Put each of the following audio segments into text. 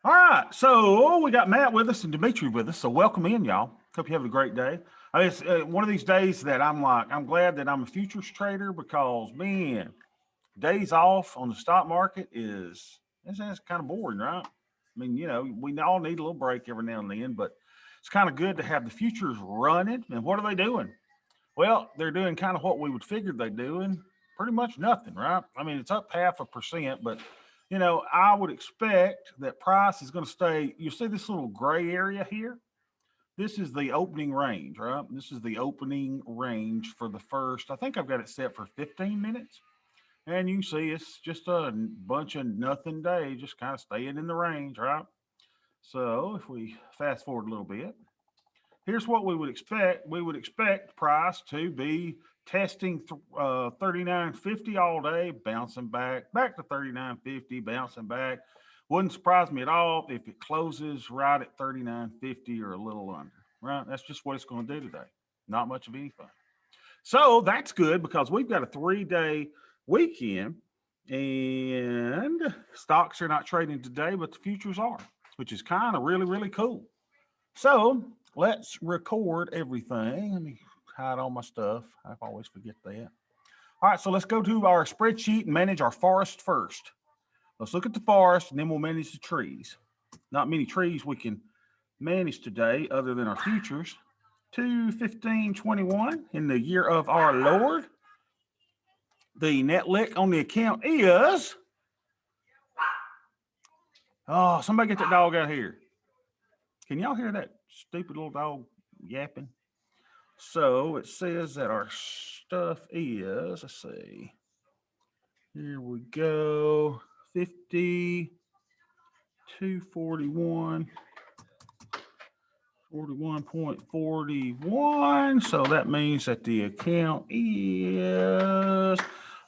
All right, so we got Matt with us and Dimitri with us. So welcome in, y'all. Hope you have a great day. I mean, it's one of these days that I'm glad that I'm a futures trader because, man, days off on the stock market it's kind of boring, right? I mean, we all need a little break every now and then, but it's kind of good to have the futures running. And what are they doing? Well, they're doing kind of what we would figure they're doing, pretty much nothing, right? I mean, it's up 0.5%, but I would expect that price is going to stay. You see this little gray area here? This is the opening range, right? This is the opening range for the first. I think I've got it set for 15 minutes. And you can see it's just a bunch of nothing day, just kind of staying in the range, right? So if we fast forward a little bit, here's what we would expect. We would expect price to be testing 39.50 all day, bouncing back to 39.50, bouncing back. Wouldn't surprise me at all if it closes right at 39.50 or a little under. Right? That's just what it's going to do today. Not much of anything. So that's good because we've got a 3-day weekend and stocks are not trading today, but the futures are, which is kind of really, really cool. So let's record everything. Let me hide all my stuff. I always forget that. All right, so let's go to our spreadsheet and manage our forest first. Let's look at the forest and then we'll manage the trees. Not many trees we can manage today other than our futures. 2/15/21 in the year of our Lord. The net lick on the account is, oh, somebody get that dog out here. Can y'all hear that stupid little dog yapping? So it says that our stuff is, let's see, here we go, 5241, 41.41. So that means that the account is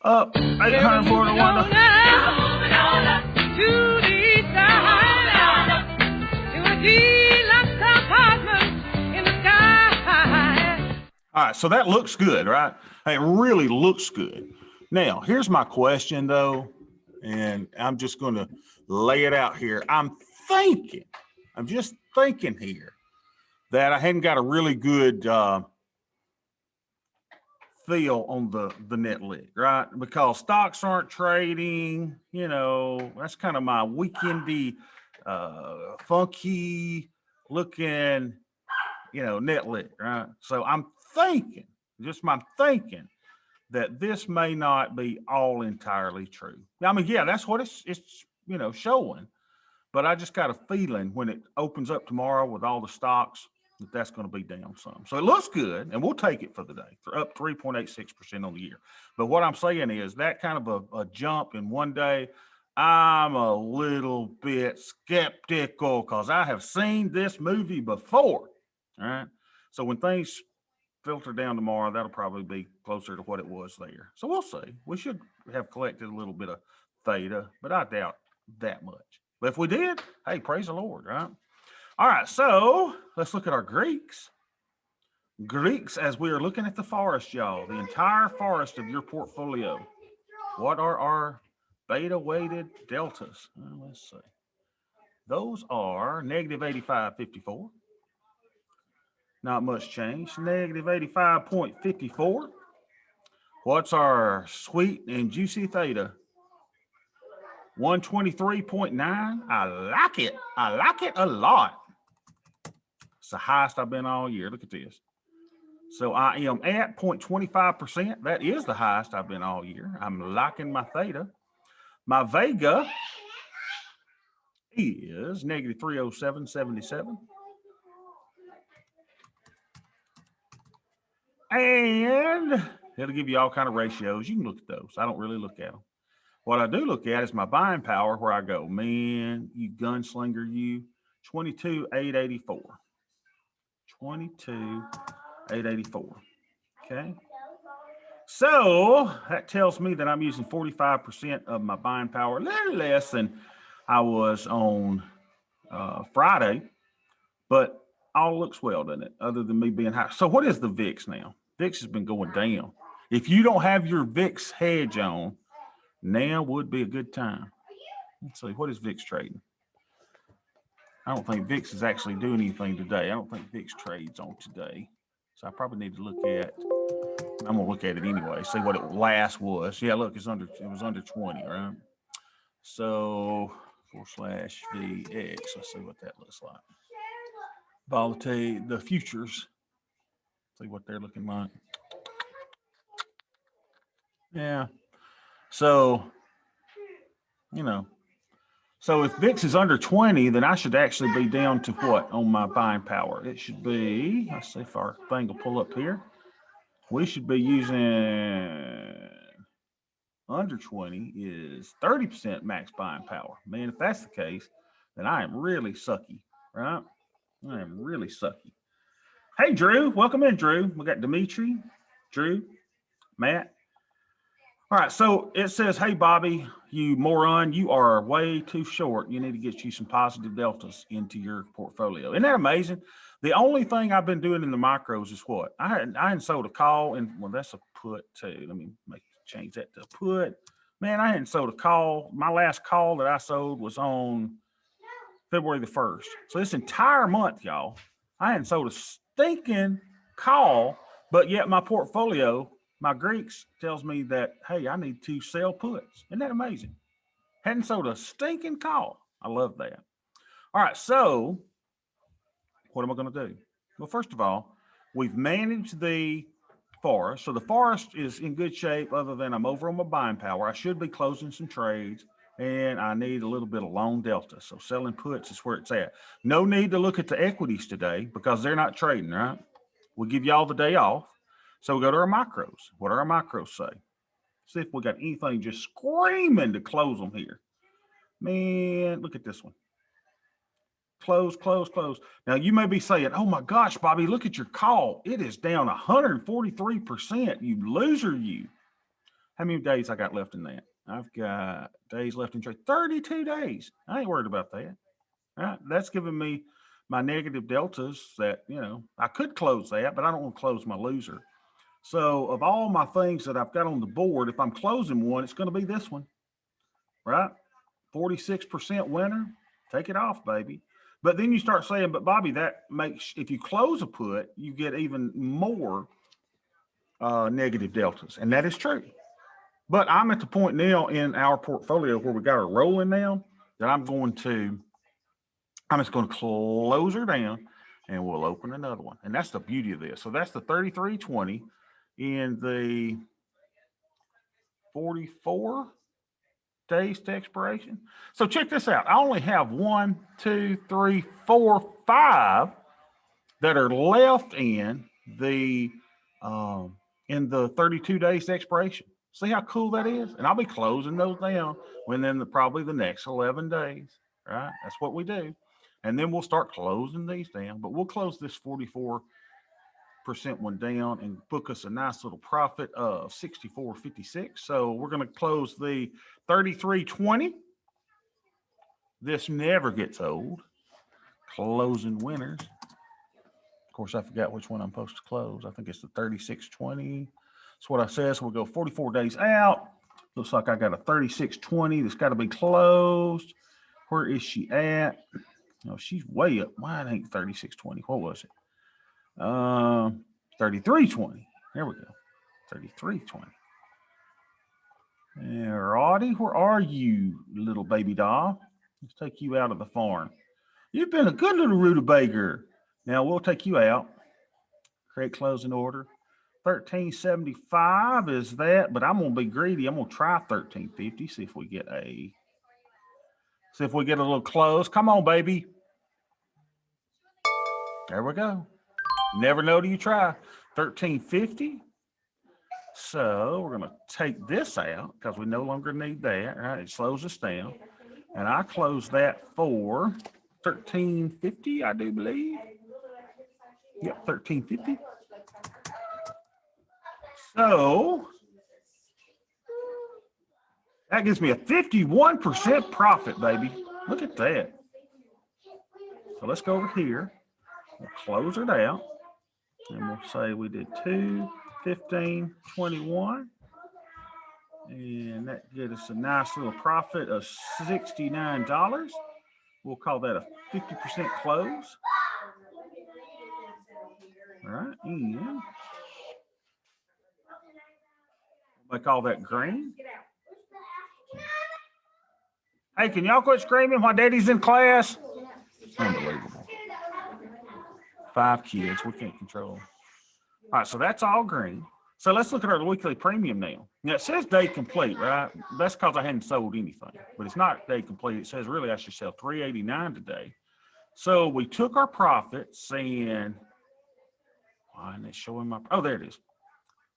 up 841. All right, so that looks good, right? It really looks good. Now, here's my question, though, and I'm just going to lay it out here. I'm just thinking here that I hadn't got a really good feel on the net lick, right? Because stocks aren't trading, that's kind of my weekendy, funky looking, net lick, right? So I'm thinking, that this may not be all entirely true. I mean, yeah, that's what it's showing, but I just got a feeling when it opens up tomorrow with all the stocks that's going to be down some. So it looks good, and we'll take it for the day. For up 3.86% on the year. But what I'm saying is that kind of a jump in one day, I'm a little bit skeptical because I have seen this movie before. All right. So when things filter down tomorrow, that'll probably be closer to what it was there. So we'll see. We should have collected a little bit of theta, but I doubt that much. But if we did, hey, praise the Lord, right? All right, so let's look at our Greeks. Greeks, as we are looking at the forest, y'all, the entire forest of your portfolio. What are our beta weighted deltas? Well, let's see. Those are negative 85.54. Not much change. Negative 85.54. What's our sweet and juicy theta? 123.9. I like it. I like it a lot. It's the highest I've been all year. Look at this. So I am at 0.25%. That is the highest I've been all year. I'm liking my theta. My Vega is negative 307.77. And it'll give you all kind of ratios. You can look at those. I don't really look at them. What I do look at is my buying power, where I go, man, you gunslinger, you, 22,884. 22,884. Okay. So that tells me that I'm using 45% of my buying power, a little less than I was on Friday, but all looks well, doesn't it? Other than me being high. So what is the VIX now? VIX has been going down. If you don't have your VIX hedge on, now would be a good time. Let's see, what is VIX trading? I don't think VIX is actually doing anything today. I don't think VIX trades on today. So I probably need to look at, I'm gonna look at it anyway, see what it last was. Yeah, look, it was under 20, right? So /VX, let's see what that looks like. Volatility, the futures, see what they're looking like. Yeah. So, you know, so if VIX is under 20, then I should actually be down to what on my buying power? It should be, let's see if our thing will pull up here. We should be using under 20 is 30% max buying power. Man, if that's the case, then I am really sucky, right? I am really sucky. Hey, Drew, welcome in, Drew. We got Dimitri, Drew, Matt. All right, so it says, hey, Bobby, you moron, you are way too short. You need to get you some positive deltas into your portfolio. Isn't that amazing? The only thing I've been doing in the micros is what? I hadn't sold a call, and well, that's a put too. Let me change that to a put. Man, I hadn't sold a call. My last call that I sold was on February the 1st. So this entire month, y'all, I hadn't sold a stinking call, but yet my portfolio, my Greeks tells me that, hey, I need to sell puts. Isn't that amazing? Hadn't sold a stinking call. I love that. All right, so what am I going to do? Well, first of all, we've managed the forest. So the forest is in good shape other than I'm over on my buying power. I should be closing some trades, and I need a little bit of long delta. So selling puts is where it's at. No need to look at the equities today because they're not trading, right? We'll give y'all the day off. So we go to our micros. What do our macros say? See if we got anything just screaming to close them here. Man, look at this one. Close, close, close. Now you may be saying, oh my gosh, Bobby, look at your call. It is down 143%. You loser, you. How many days I got left in that? I've got days left in trade. 32 days. I ain't worried about that. All right. That's giving me my negative deltas that, I could close that, but I don't want to close my loser. So of all my things that I've got on the board, if I'm closing one, it's going to be this one, right? 46% winner. Take it off, baby. But then you start saying, but Bobby, that makes, if you close a put, you get even more negative deltas. And that is true. But I'm at the point now in our portfolio where we got her rolling now that I'm just going to close her down and we'll open another one. And that's the beauty of this. So that's the 33.20 in the 44 days to expiration. So check this out. I only have 1, 2, 3, 4, 5 that are left in the 32 days to expiration. See how cool that is? And I'll be closing those down within probably the next 11 days, right? That's what we do. And then we'll start closing these down, but we'll close this 44% one down and book us a nice little profit of 64.56. So we're going to close the 33.20. This never gets old. Closing winners. Of course, I forgot which one I'm supposed to close. I think it's the 36.20. That's what I said. So we'll go 44 days out. Looks like I got a 36.20 that's got to be closed. Where is she at? No, she's way up. Why it ain't 36.20? What was it? 33.20. There we go. 33.20. Roddy, where are you, little baby doll? Let's take you out of the farm. You've been a good little rutabaga. Now we'll take you out. Create closing order. 1375 is that, but I'm gonna be greedy. I'm gonna try 1350. See if we get a little close. Come on, baby. There we go. Never know till you try. 1350. So we're gonna take this out because we no longer need that. All right, it slows us down. And I close that for 1350, I do believe. Yep, 1350. So that gives me a 51% profit, baby. Look at that. So let's go over here. We'll close it out. And we'll say we did 2, 15, 21. And that gives us a nice little profit of $69. We'll call that a 50% close. All right, and we'll make all that green. Hey, can y'all quit screaming while Daddy's in class? Unbelievable. 5 kids, we can't control them. All right, so that's all green. So let's look at our weekly premium now. Now it says day complete, right? That's because I hadn't sold anything, but it's not day complete. It says really I should sell $389 today. So we took our profits and why isn't it showing my, oh, there it is.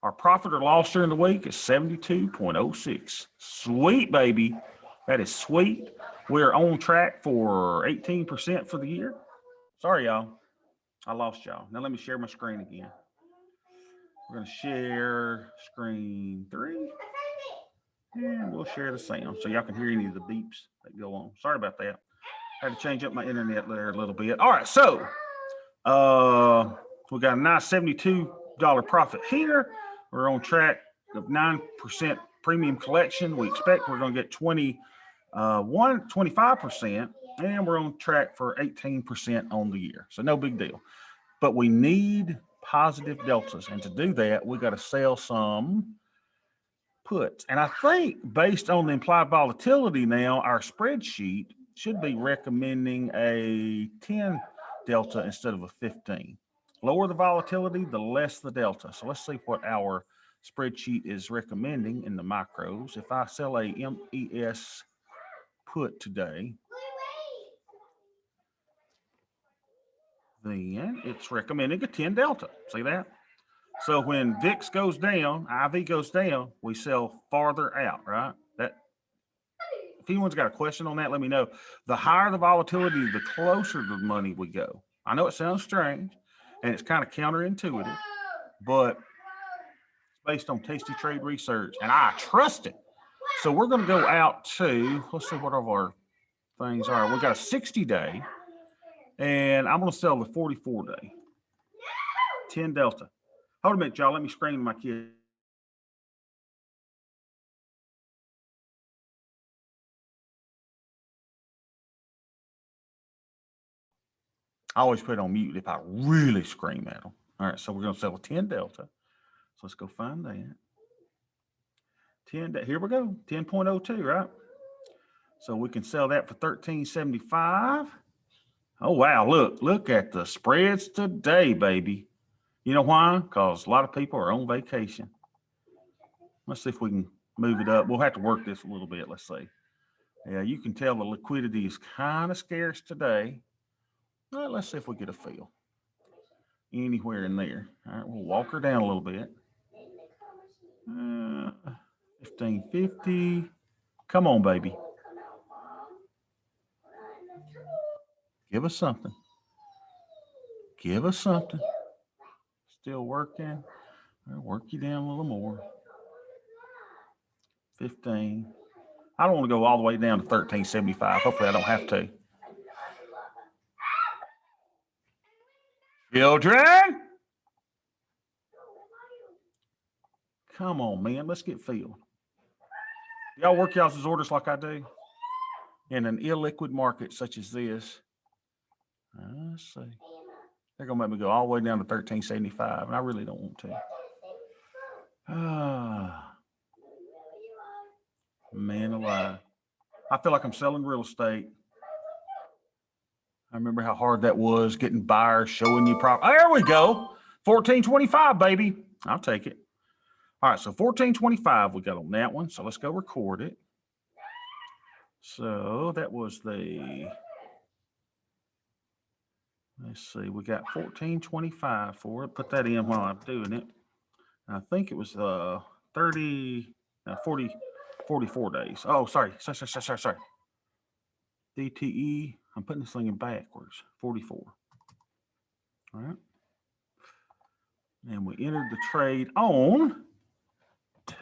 Our profit or loss during the week is 72.06. Sweet, baby. That is sweet. We're on track for 18% for the year. Sorry, y'all. I lost y'all. Now let me share my screen again. We're going to share screen 3. And we'll share the sound so y'all can hear any of the beeps that go on. Sorry about that. I had to change up my internet there a little bit. All right, so we got a nice $72 profit here. We're on track of 9% premium collection. We expect we're going to get 25%, and we're on track for 18% on the year. So no big deal. But we need positive deltas, and to do that, we got to sell some puts. And I think based on the implied volatility now, our spreadsheet should be recommending a 10 delta instead of a 15. Lower the volatility, the less the delta. So let's see what our spreadsheet is recommending in the macros. If I sell a MES put today, then it's recommending a 10 delta. See that? So when VIX goes down, IV goes down, we sell farther out, right? That. If anyone's got a question on that, let me know. The higher the volatility, the closer to the money we go. I know it sounds strange, and it's kind of counterintuitive, but it's based on Tasty Trade Research, and I trust it. So we're going to go out to, let's see what our things are. We got a 60-day, and I'm going to sell the 44-day. 10 delta. Hold a minute, y'all. Let me screen my kid. I always put it on mute if I really scream at them. All right, so we're going to sell a 10 delta. So let's go find that. 10, here we go, 10.02, right? So we can sell that for $13.75. Oh, wow, look at the spreads today, baby. You know why? Because a lot of people are on vacation. Let's see if we can move it up. We'll have to work this a little bit. Let's see. Yeah, you can tell the liquidity is kind of scarce today. All right, let's see if we get a feel anywhere in there. All right, we'll walk her down a little bit. 1550. Come on, baby. Give us something. Give us something. Still working. I'll work you down a little more. 15. I don't want to go all the way down to 1375. Hopefully I don't have to. Children. Come on, man. Let's get filled. Y'all work y'all's orders like I do? In an illiquid market such as this. Let's see. They're going to make me go all the way down to 1375, and I really don't want to. Man alive. I feel like I'm selling real estate. I remember how hard that was, getting buyers, showing you property. There we go. 1425, baby. I'll take it. All right, so 1425 we got on that one. So let's go record it. So that was the, let's see, we got 1425 for it. Put that in while I'm doing it. I think it was 44 days. Oh, sorry. DTE, I'm putting this thing in backwards. 44. All right. And we entered the trade on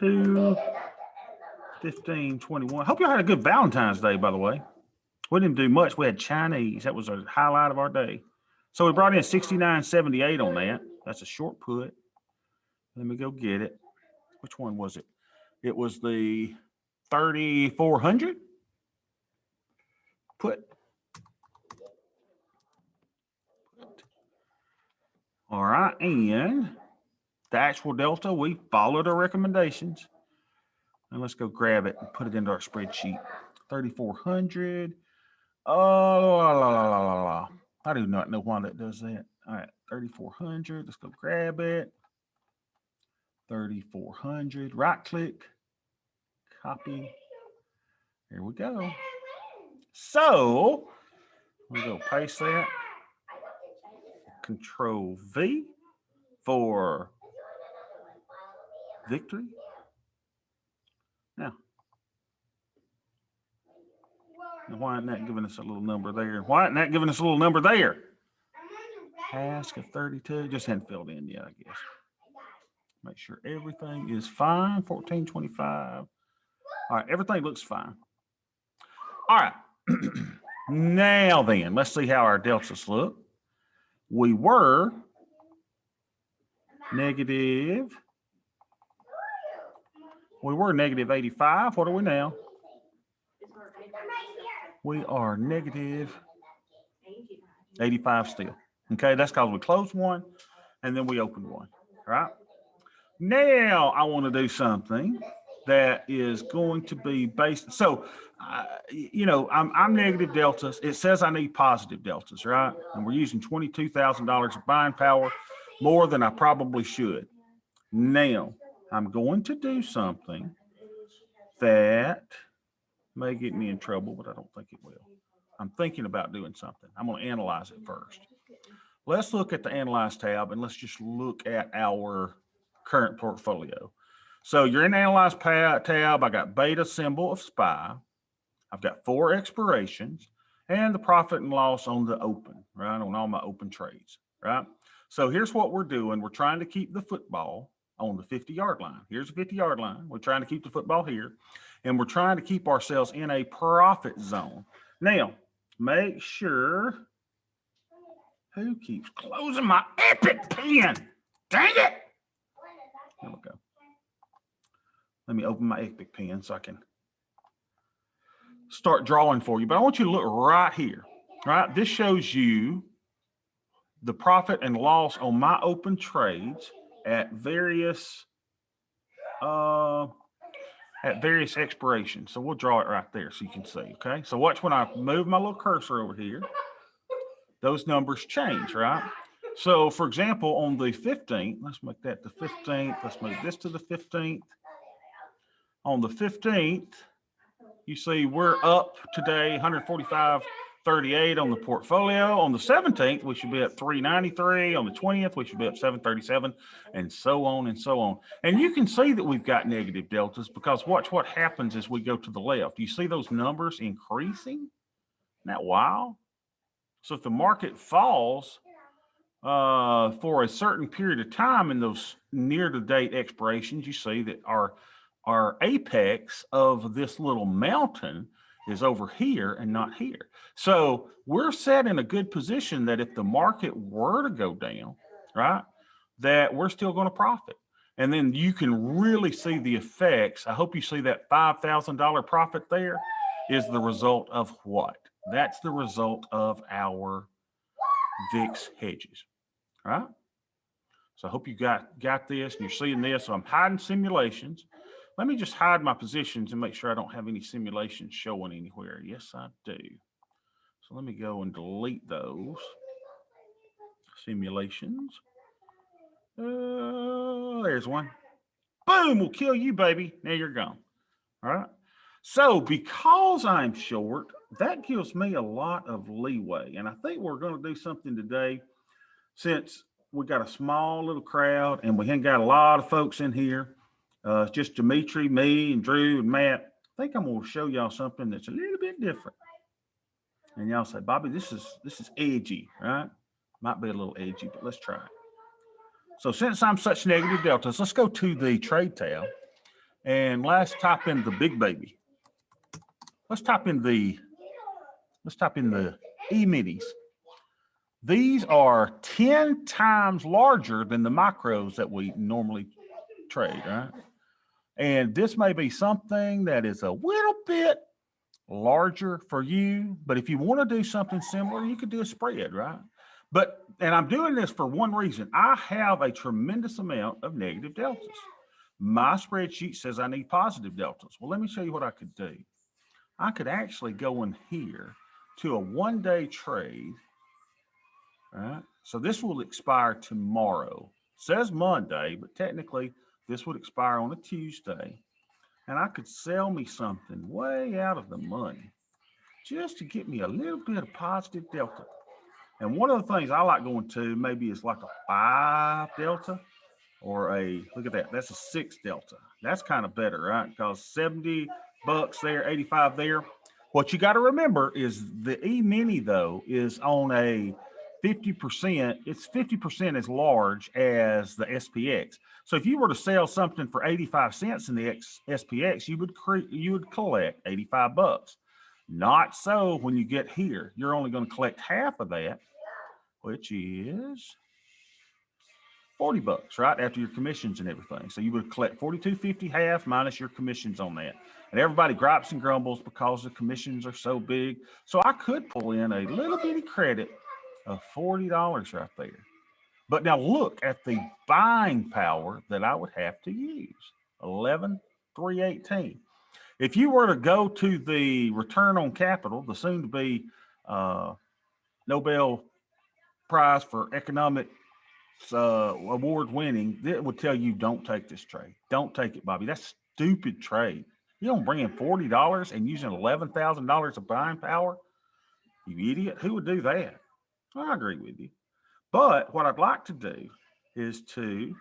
2/15/21. Hope y'all had a good Valentine's Day, by the way. We didn't do much. We had Chinese. That was a highlight of our day. So we brought in 69.78 on that. That's a short put. Let me go get it. Which one was it? It was the 3,400 put. All right, and the actual delta, we followed our recommendations. And let's go grab it and put it into our spreadsheet. 3,400. Oh, la, la, la, la, la. I do not know why that does that. All right, 3,400. Let's go grab it. 3,400. Right click, copy. Here we go. So we'll go paste that. Control V for victory. Now, why isn't that giving us a little number there? Why isn't that giving us a little number there? Ask of 32. Just hadn't filled in yet, I guess. Make sure everything is fine. 1425. All right, everything looks fine. All right. Now then, let's see how our deltas look. We were negative. We were negative 85. What are we now? We are negative 85 still. Okay, that's because we closed one and then we opened one. All right. Now I want to do something that is going to be based. So, you know, I'm negative deltas. It says I need positive deltas, right? And we're using $22,000 of buying power, more than I probably should. Now, I'm going to do something that may get me in trouble, but I don't think it will. I'm thinking about doing something. I'm going to analyze it first. Let's look at the Analyze tab, and let's just look at our current portfolio. So you're in Analyze tab. I got beta symbol of SPY. I've got 4 expirations and the profit and loss on the open, right? On all my open trades, right? So here's what we're doing. We're trying to keep the football on the 50-yard line. Here's the 50-yard line. We're trying to keep the football here, and we're trying to keep ourselves in a profit zone. Now, make sure. Who keeps closing my epic pen? Dang it! There we go. Let me open my epic pen so I can start drawing for you. But I want you to look right here, right? This shows you the profit and loss on my open trades at various expirations. So we'll draw it right there so you can see, okay? So watch when I move my little cursor over here, those numbers change, right? So for example, on the 15th, let's make that the 15th. Let's move this to the 15th. On the 15th, you see we're up today, 145.38 on the portfolio. On the 17th, we should be at 393. On the 20th, we should be up 737, and so on and so on. And you can see that we've got negative deltas because watch what happens as we go to the left. You see those numbers increasing? Isn't that wild? So if the market falls for a certain period of time in those near to date expirations, you see that our apex of this little mountain is over here and not here. So we're set in a good position that if the market were to go down, right, that we're still going to profit. And then you can really see the effects. I hope you see that $5,000 profit there is the result of what? That's the result of our VIX hedges, right? So I hope you got this and you're seeing this. So I'm hiding simulations. Let me just hide my positions and make sure I don't have any simulations showing anywhere. Yes, I do. So let me go and delete those simulations. There's one. Boom, will kill you, baby. Now you're gone. All right. So because I'm short, that gives me a lot of leeway. And I think we're going to do something today since we got a small little crowd and we ain't got a lot of folks in here. It's just Dimitri, me, and Drew, and Matt. I think I'm going to show y'all something that's a little bit different. And y'all say, Bobby, this is edgy, right? Might be a little edgy, but let's try it. So since I'm such negative deltas, let's go to the trade tab and let's type in the big baby. Let's type in the E-minis. These are 10 times larger than the micros that we normally trade, right? And this may be something that is a little bit larger for you, but if you want to do something similar, you could do a spread, right? And I'm doing this for one reason. I have a tremendous amount of negative deltas. My spreadsheet says I need positive deltas. Well, let me show you what I could do. I could actually go in here to a one-day trade. All right. So this will expire tomorrow. It says Monday, but technically this would expire on a Tuesday. And I could sell me something way out of the money just to get me a little bit of positive delta. And one of the things I like going to maybe is like a 5 delta or a, look at that, that's a 6 delta. That's kind of better, right? Because 70 bucks there, 85 there. What you got to remember is the E-mini though is on a 50%, it's 50% as large as the SPX. So if you were to sell something for 85 cents in the SPX, you would collect 85 bucks. Not so when you get here. You're only going to collect half of that, which is 40 bucks, right? After your commissions and everything. So you would collect 42.50 half minus your commissions on that. And everybody gripes and grumbles because the commissions are so big. So I could pull in a little bitty credit of $40 right there. But now look at the buying power that I would have to use, 11,318. If you were to go to the return on capital, the soon to be Nobel Prize for Economics award winning, it would tell you don't take this trade. Don't take it, Bobby. That's stupid trade. You don't bring in $40 and using $11,000 of buying power. You idiot. Who would do that? I agree with you. But what I'd like to do is to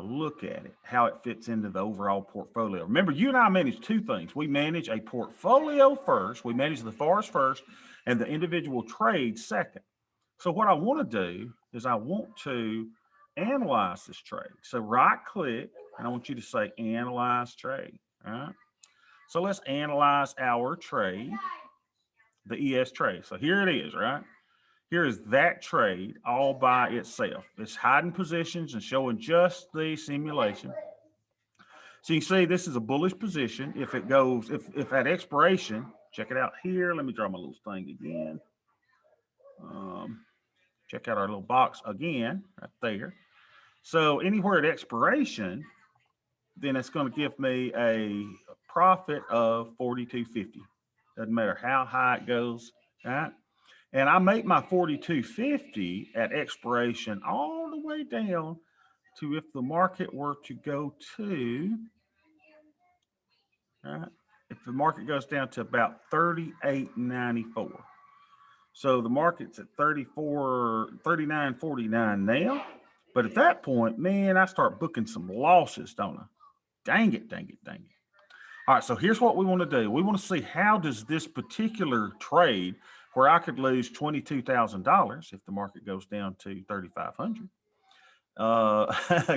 look at it, how it fits into the overall portfolio. Remember, you and I manage two things. We manage a portfolio first. We manage the forest first and the individual trades second. So what I want to do is I want to analyze this trade. So right click, and I want you to say analyze trade. All right. So let's analyze our trade, the ES trade. So here it is, right? Here is that trade all by itself. It's hiding positions and showing just the simulation. So you can see this is a bullish position. If it goes, if at expiration, check it out here. Let me draw my little thing again. Check out our little box again, right there. So anywhere at expiration, then it's going to give me a profit of 42.50. Doesn't matter how high it goes, right? And I make my 42.50 at expiration all the way down to if the market were to go to, right? If the market goes down to about 38.94. So the market's at 39.49 now. But at that point, man, I start booking some losses, don't I? Dang it, dang it, dang it. All right, so here's what we want to do. We want to see how does this particular trade where I could lose $22,000 if the market goes down to 3,500.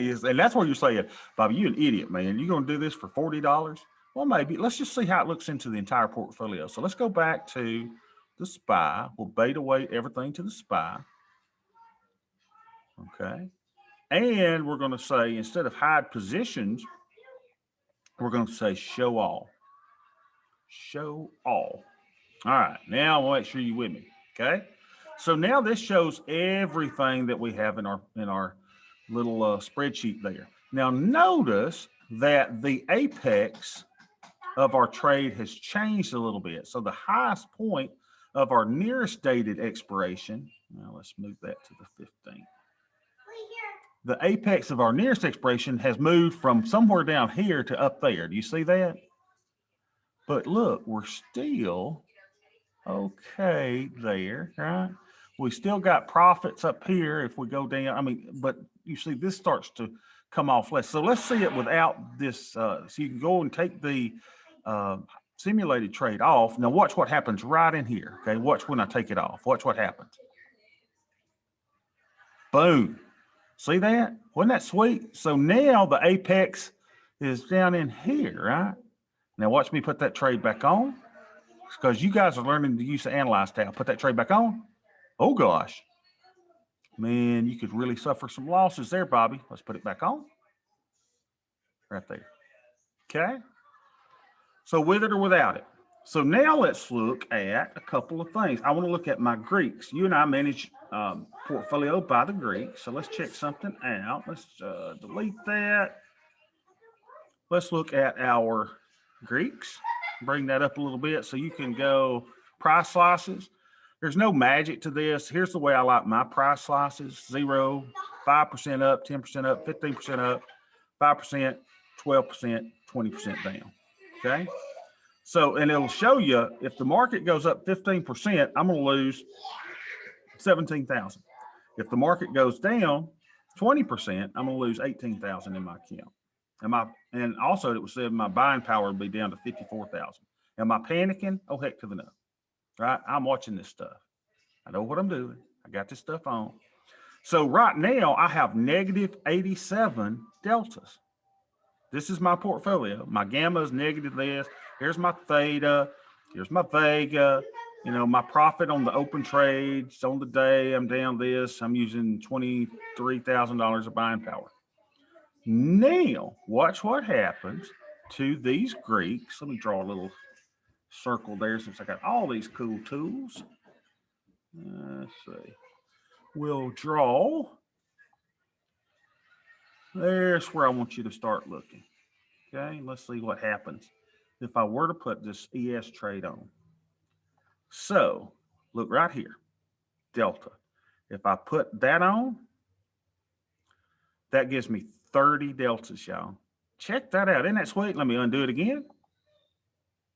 Yes, and that's where you're saying, Bobby, you an idiot, man. You're going to do this for $40? Well, maybe. Let's just see how it looks into the entire portfolio. So let's go back to the SPY. We'll beta weight everything to the SPY. Okay. And we're going to say, instead of hide positions, we're going to say show all. Show all. All right. Now I'll make sure you're with me. Okay. So now this shows everything that we have in our little spreadsheet there. Now notice that the apex of our trade has changed a little bit. So the highest point of our nearest dated expiration, now let's move that to the 15th. The apex of our nearest expiration has moved from somewhere down here to up there. Do you see that? But look, we're still okay there, right? We still got profits up here if we go down. I mean, but you see this starts to come off less. So let's see it without this. So you can go and take the simulated trade off. Now watch what happens right in here. Okay, watch when I take it off. Watch what happens. Boom. See that? Wasn't that sweet? So now the apex is down in here, right? Now watch me put that trade back on, because you guys are learning to use the Analyze tab. Put that trade back on. Oh gosh. Man, you could really suffer some losses there, Bobby. Let's put it back on. Right there. Okay. So with it or without it. So now let's look at a couple of things. I want to look at my Greeks. You and I manage portfolio by the Greeks. So let's check something out. Let's delete that. Let's look at our Greeks. Bring that up a little bit so you can go price slices. There's no magic to this. Here's the way I like my price slices: 0, 5% up, 10% up, 15% up, 5%, 12%, 20% down. Okay. So, and it'll show you if the market goes up 15%, I'm going to lose 17,000. If the market goes down 20%, I'm going to lose 18,000 in my account. And also it was said my buying power would be down to 54,000. Am I panicking? Oh, heck to the no. Right? I'm watching this stuff. I know what I'm doing. I got this stuff on. So right now I have negative 87 deltas. This is my portfolio. My gamma is negative this. Here's my theta. Here's my vega. You know, my profit on the open trades on the day, I'm down this. I'm using $23,000 of buying power. Now, watch what happens to these Greeks. Let me draw a little circle there since I got all these cool tools. Let's see. We'll draw. There's where I want you to start looking. Okay, let's see what happens if I were to put this ES trade on. So look right here, delta. If I put that on, that gives me 30 deltas, y'all. Check that out. Isn't that sweet? Let me undo it again.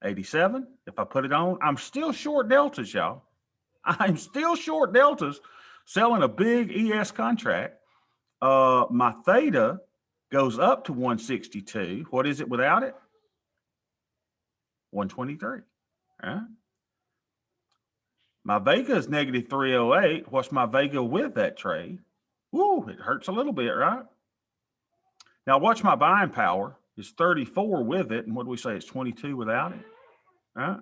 87. If I put it on, I'm still short deltas, y'all. I'm still short deltas selling a big ES contract. My theta goes up to 162. What is it without it? 123. All right. My vega is negative 308. What's my vega with that trade? Woo, it hurts a little bit, right? Now watch my buying power is 34 with it. And what do we say? It's 22 without it. All right.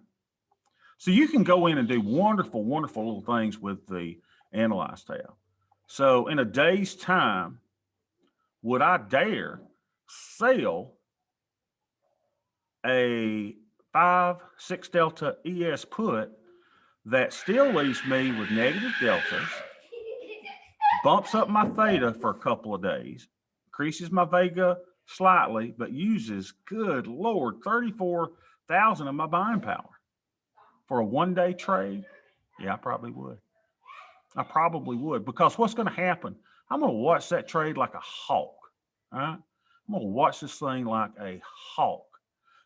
So you can go in and do wonderful, wonderful little things with the Analyze tab. So in a day's time, would I dare sell a 5-6 delta ES put that still leaves me with negative deltas, bumps up my theta for a couple of days, increases my vega slightly, but uses, good Lord, 34,000 of my buying power for a one-day trade? Yeah, I probably would. I probably would, because what's going to happen? I'm going to watch that trade like a hawk. All right? I'm going to watch this thing like a hawk.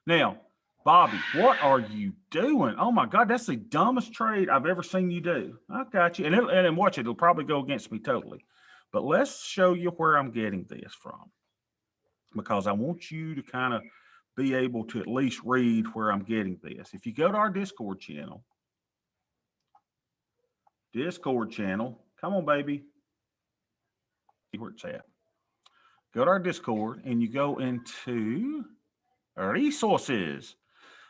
Now, Bobby, what are you doing? Oh my God, that's the dumbest trade I've ever seen you do. I got you. And watch it, it'll probably go against me totally. But let's show you where I'm getting this from, because I want you to kind of be able to at least read where I'm getting this. If you go to our Discord channel, come on, baby. See where it's at. Go to our Discord and you go into resources.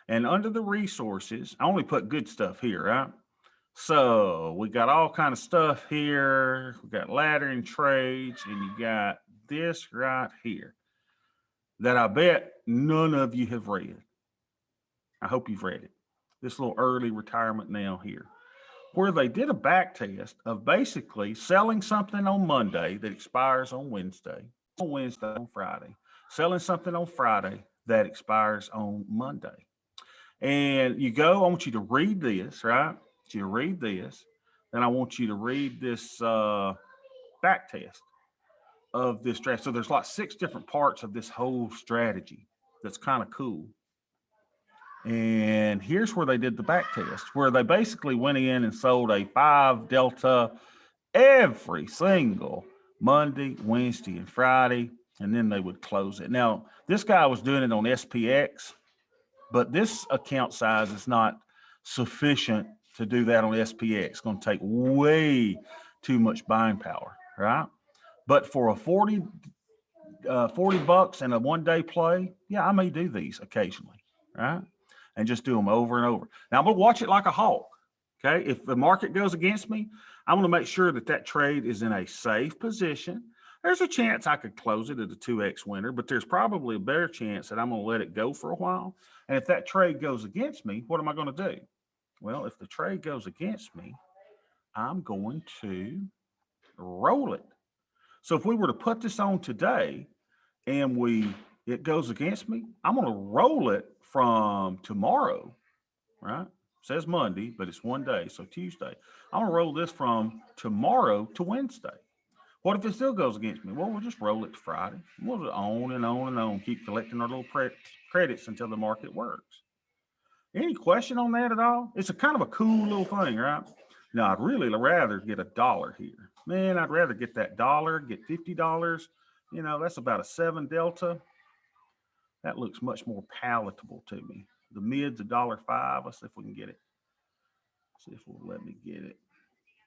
And under the resources, I only put good stuff here, right? So we got all kind of stuff here. We got ladder and trades, and you got this right here that I bet none of you have read. I hope you've read it. This little early retirement now here, where they did a back test of basically selling something on Monday that expires on Wednesday, on Friday, selling something on Friday that expires on Monday. And you go, I want you to read this, right? So you read this, then I want you to read this back test of this strategy. So there's like 6 different parts of this whole strategy that's kind of cool. And here's where they did the back test, where they basically went in and sold a 5 delta every single Monday, Wednesday, and Friday, and then they would close it. Now, this guy was doing it on SPX, but this account size is not sufficient to do that on SPX. It's going to take way too much buying power, right? But for a 40 bucks and a one-day play, yeah, I may do these occasionally, right? And just do them over and over. Now, I'm going to watch it like a hawk, okay? If the market goes against me, I'm going to make sure that that trade is in a safe position. There's a chance I could close it at a 2x winner, but there's probably a better chance that I'm going to let it go for a while. And if that trade goes against me, what am I going to do? Well, if the trade goes against me, I'm going to roll it. So if we were to put this on today and it goes against me, I'm going to roll it from tomorrow, right? It says Monday, but it's one day, so Tuesday. I'm going to roll this from tomorrow to Wednesday. What if it still goes against me? Well, we'll just roll it to Friday. We'll just on and on and on, keep collecting our little credits until the market works. Any question on that at all? It's a kind of a cool little thing, right? Now, I'd really rather get $1 here. Man, I'd rather get that dollar, get $50. You know, that's about a 7 delta. That looks much more palatable to me. The mid's $1.05. Let's see if we can get it. See if we'll let me get it.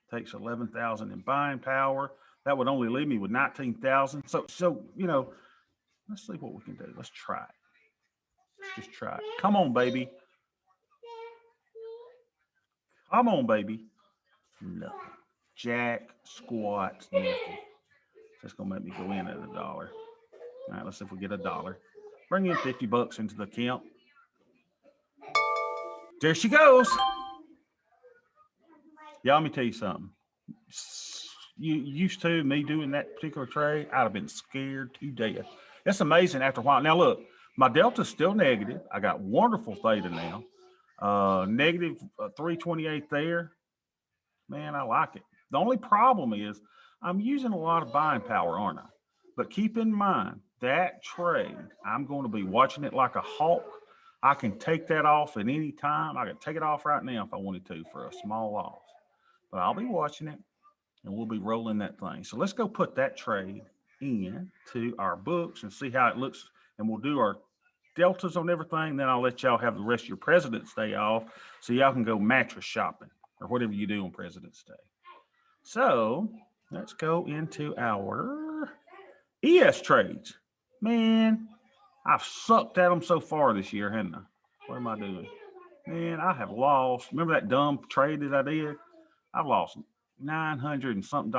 Takes 11,000 in buying power. That would only leave me with 19,000. So you know, let's see what we can do. Let's try it. Let's just try it. Come on, baby. Come on, baby. Nothing. Jack, squat, nothing. That's gonna make me go in at $1. All right, let's see if we get $1. Bring in $50 into the account. There she goes. Y'all, let me tell you something. You used to me doing that particular trade, I'd have been scared to death. It's amazing after a while. Now look, my delta's still negative. I got wonderful theta now. Negative 328 there. Man, I like it. The only problem is I'm using a lot of buying power, aren't I? But keep in mind that trade, I'm going to be watching it like a hawk. I can take that off at any time. I can take it off right now if I wanted to for a small loss. But I'll be watching it and we'll be rolling that thing. So let's go put that trade into our books and see how it looks. And we'll do our deltas on everything. Then I'll let y'all have the rest of your President's Day off so y'all can go mattress shopping or whatever you do on President's Day. So let's go into our ES trades. Man, I've sucked at them so far this year, haven't I? What am I doing? Man, I have lost. Remember that dumb trade that I did? I've lost $900 and something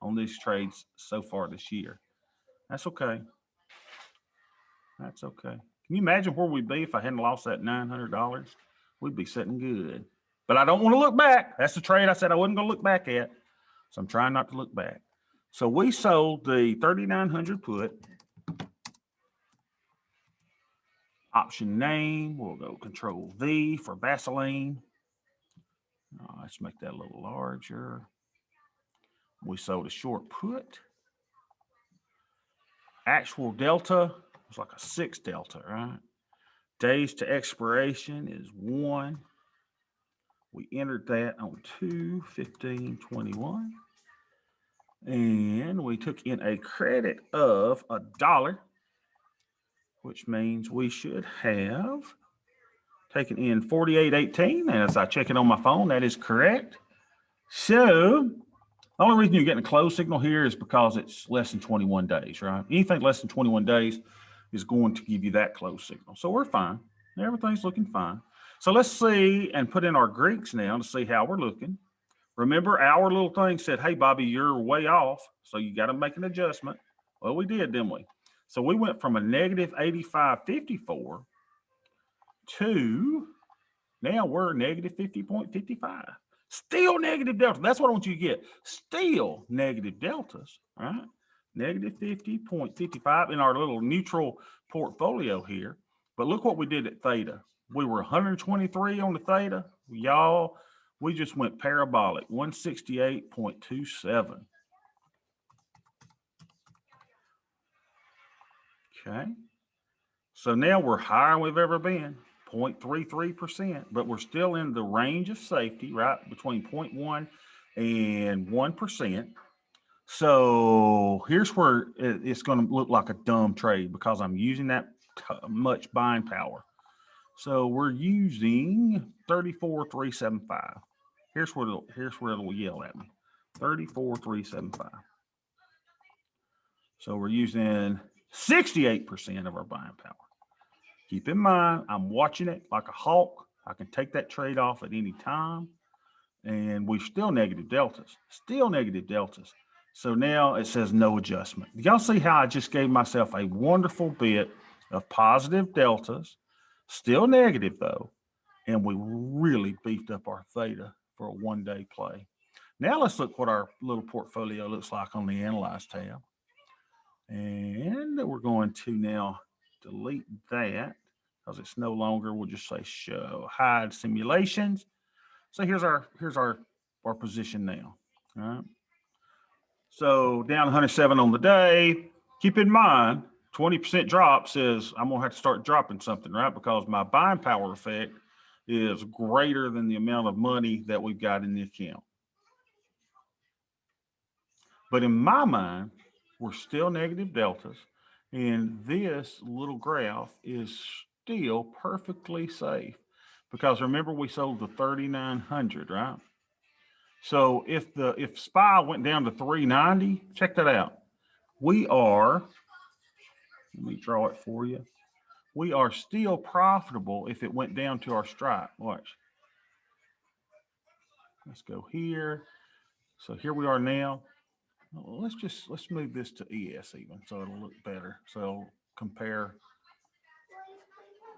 on these trades so far this year. That's okay. That's okay. Can you imagine where we'd be if I hadn't lost that $900? We'd be sitting good. But I don't want to look back. That's the trade I said I wasn't going to look back at. So I'm trying not to look back. So we sold the 3,900 put. Option name, we'll go Control V for Vaseline. Let's make that a little larger. We sold a short put. Actual delta was like a 6 delta, right? Days to expiration is 1. We entered that on 2/15/21. And we took in a credit of $1, which means we should have taken in 48.18. And as I check it on my phone, that is correct. So the only reason you're getting a close signal here is because it's less than 21 days, right? Anything less than 21 days is going to give you that close signal. So we're fine. Everything's looking fine. So let's see and put in our Greeks now to see how we're looking. Remember, our little thing said, hey, Bobby, you're way off. So you got to make an adjustment. Well, we did, didn't we? So we went from a negative 85.54 to now we're negative 50.55. Still negative delta. That's what I want you to get. Still negative deltas, right? Negative 50.55 in our little neutral portfolio here. But look what we did at theta. We were 123 on the theta. Y'all, we just went parabolic, 168.27. Okay. So now we're higher than we've ever been, 0.33%, but we're still in the range of safety, right? Between 0.1 and 1%. So here's where it's going to look like a dumb trade because I'm using that much buying power. So we're using 34,375. Here's where it'll yell at me. 34,375. So we're using 68% of our buying power. Keep in mind, I'm watching it like a hawk. I can take that trade off at any time. And we're still negative deltas. Still negative deltas. So now it says no adjustment. Y'all see how I just gave myself a wonderful bit of positive deltas, still negative though, and we really beefed up our theta for a 1-day play. Now let's look what our little portfolio looks like on the Analyze tab. And we're going to now delete that because it's no longer, we'll just say show hide simulations. So here's our position now. All right. So down 107 on the day. Keep in mind, 20% drop says I'm gonna have to start dropping something, right? Because my buying power effect is greater than the amount of money that we've got in the account. But in my mind, we're still negative deltas, and this little graph is still perfectly safe because remember we sold the 3,900, right? So if SPY went down to 390, check that out. We are, let me draw it for you. We are still profitable if it went down to our strike. Watch. Let's go here. So here we are now. Let's move this to ES even so it'll look better. So it'll compare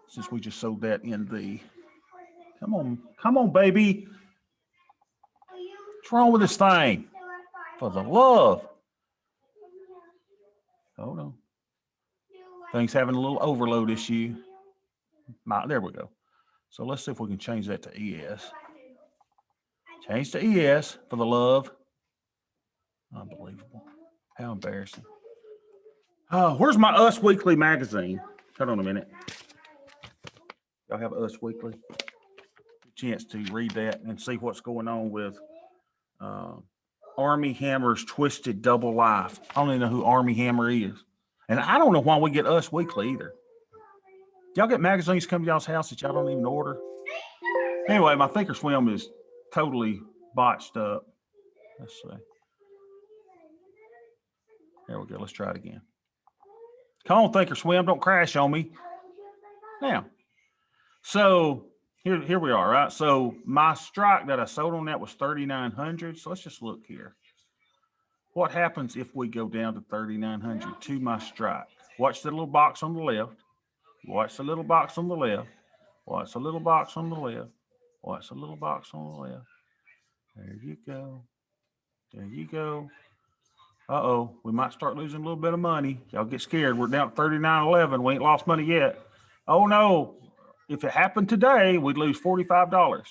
since we just sold that in the, come on, baby. What's wrong with this thing? For the love. Hold on. Things having a little overload issue. There we go. So let's see if we can change that to ES. Change to ES for the love. Unbelievable. How embarrassing. Where's my Us Weekly magazine? Hold on a minute. Y'all have Us Weekly? Chance to read that and see what's going on with Armie Hammer's Twisted Double Life. I don't even know who Armie Hammer is. And I don't know why we get Us Weekly either. Y'all get magazines come to y'all's house that y'all don't even order? Anyway, my Thinkorswim is totally botched up. Let's see. There we go. Let's try it again. Come on, Thinkorswim. Don't crash on me. Now, so here we are, right? So my strike that I sold on that was 3,900. So let's just look here. What happens if we go down to 3,900 to my strike? Watch the little box on the left. Watch the little box on the left. Watch the little box on the left. Watch the little box on the left. There you go. There you go. Uh-oh, we might start losing a little bit of money. Y'all get scared. We're down at 39.11. We ain't lost money yet. Oh, no. If it happened today, we'd lose $45.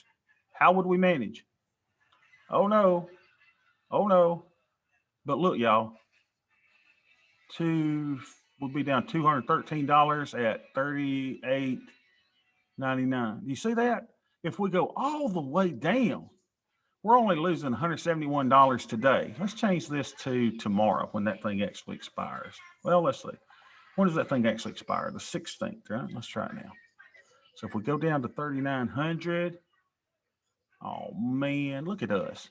How would we manage? Oh, no. Oh, no. But look, y'all. We'll be down $213 at $38.99. You see that? If we go all the way down, we're only losing $171 today. Let's change this to tomorrow when that thing actually expires. Well, let's see. When does that thing actually expire? The 16th, right? Let's try it now. So if we go down to 3,900, oh man, look at us.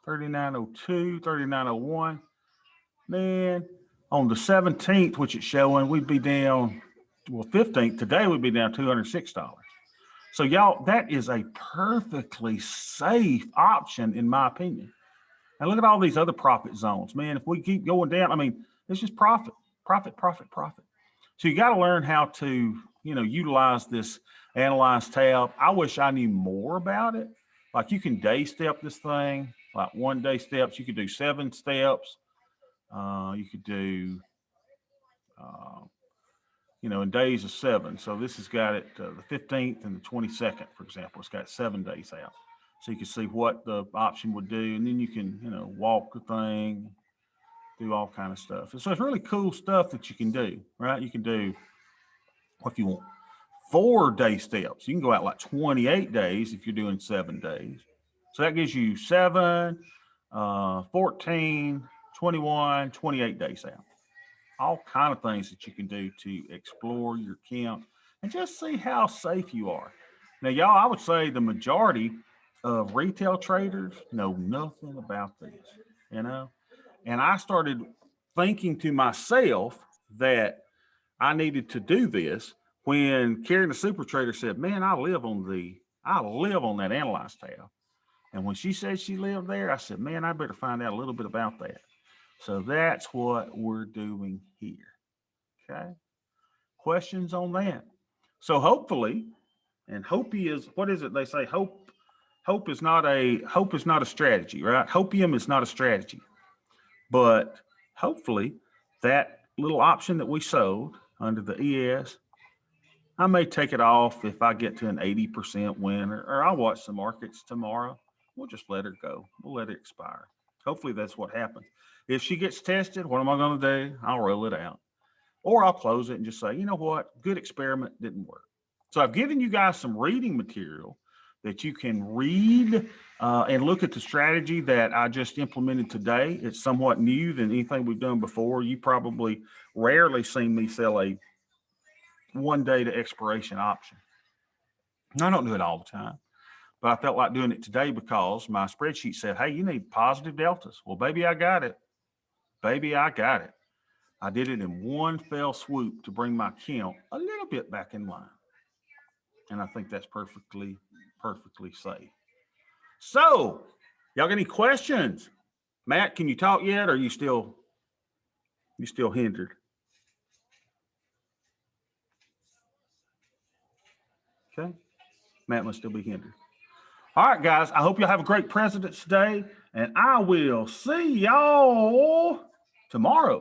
3,902, 3,901. Man, on the 17th, which it's showing, we'd be down, well, 15th, today we'd be down $206. So y'all, that is a perfectly safe option in my opinion. And look at all these other profit zones, man. If we keep going down, I mean, it's just profit, profit, profit, profit. So you got to learn how to, utilize this Analyze tab. I wish I knew more about it. Like you can day step this thing, like 1 day steps. You could do 7 steps. You could do, in days of 7. So this has got it the 15th and the 22nd, for example. It's got 7 days out. So you can see what the option would do. And then you can, walk the thing, do all kind of stuff. So it's really cool stuff that you can do, right? You can do, if you want, 4 day steps. You can go out like 28 days if you're doing 7 days. So that gives you 7, 14, 21, 28 days out. All kind of things that you can do to explore your account and just see how safe you are. Now, y'all, I would say the majority of retail traders know nothing about this, and I started thinking to myself that I needed to do this when Karen the Super Trader said, man, I live on that Analyze tab. And when she said she lived there, I said, man, I better find out a little bit about that. So that's what we're doing here. Okay. Questions on that? So hopefully, and Hopi is, what is it they say? Hope is not a strategy, right? Hopium is not a strategy. But hopefully that little option that we sold under the ES, I may take it off if I get to an 80% win, or I'll watch the markets tomorrow. We'll just let her go. We'll let it expire. Hopefully that's what happens. If she gets tested, what am I going to do? I'll roll it out. Or I'll close it and just say, you know what? Good experiment, didn't work. So I've given you guys some reading material that you can read and look at the strategy that I just implemented today. It's somewhat new than anything we've done before. You probably rarely seen me sell a 1 day to expiration option. I don't do it all the time, but I felt like doing it today because my spreadsheet said, hey, you need positive deltas. Well, baby, I got it. Baby, I got it. I did it in one fell swoop to bring my count a little bit back in line. And I think that's perfectly safe. So, y'all got any questions? Matt, can you talk yet, or are you still hindered? Okay. Matt must still be hindered. All right, guys, I hope y'all have a great President's Day, and I will see y'all tomorrow.